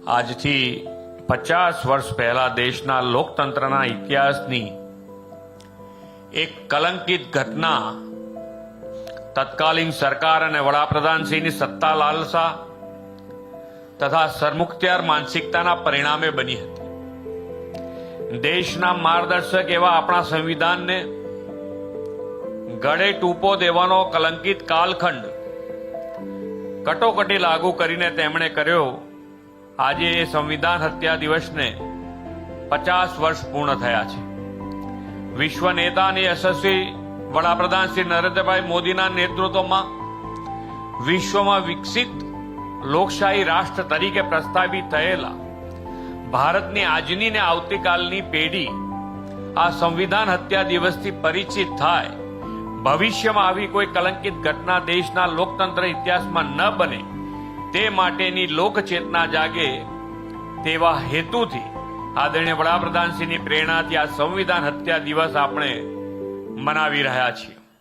આજથી 50 વર્ષ પહેલા દેશના લોકતંત્રના ઇતિહાસની એક કલંકિત ઘટના તત્કાલીન સરકાર અને વડાપ્રધાનશ્રીની સત્તા લાલસા તથા સરમુખત્યાર માનસિકતાના પરિણામે બની હતી। દેશના માર્ગદર્શક એવા આપણા સંવિધાનને ગળે ટૂંપો દેવાનો કલંકિત કાલખંડ કટોકટી લાગુ કરીને તેમણે કર્યો। આજે એ સંવિધાન હત્યા દિવસને 50 વર્ષ પૂર્ણ થયા છે। વિશ્વ નેતા અને યશસ્વી વડાપ્રધાન શ્રી નરેન્દ્રભાઈ મોદીના નેતૃત્વમાં વિશ્વમાં વિકસિત લોકશાહી રાષ્ટ્ર તરીકે પ્રસ્થાપિત થયેલા ભારતની આજની ને આવતીકાલની પેઢી આ સંવિધાન હત્યા દિવસથી પરિચિત થાય, ભવિષ્યમાં આવી કોઈ કલંકિત ઘટના દેશના લોકતંત્ર ઇતિહાસમાં ન બને તે માટેની લોકચેતના જાગે તેવા હેતુથી આદરણીય વડાપ્રધાનશ્રીની પ્રેરણાથી આ સંવિધાન હત્યા દિવસ આપણે મનાવી રહ્યા છીએ।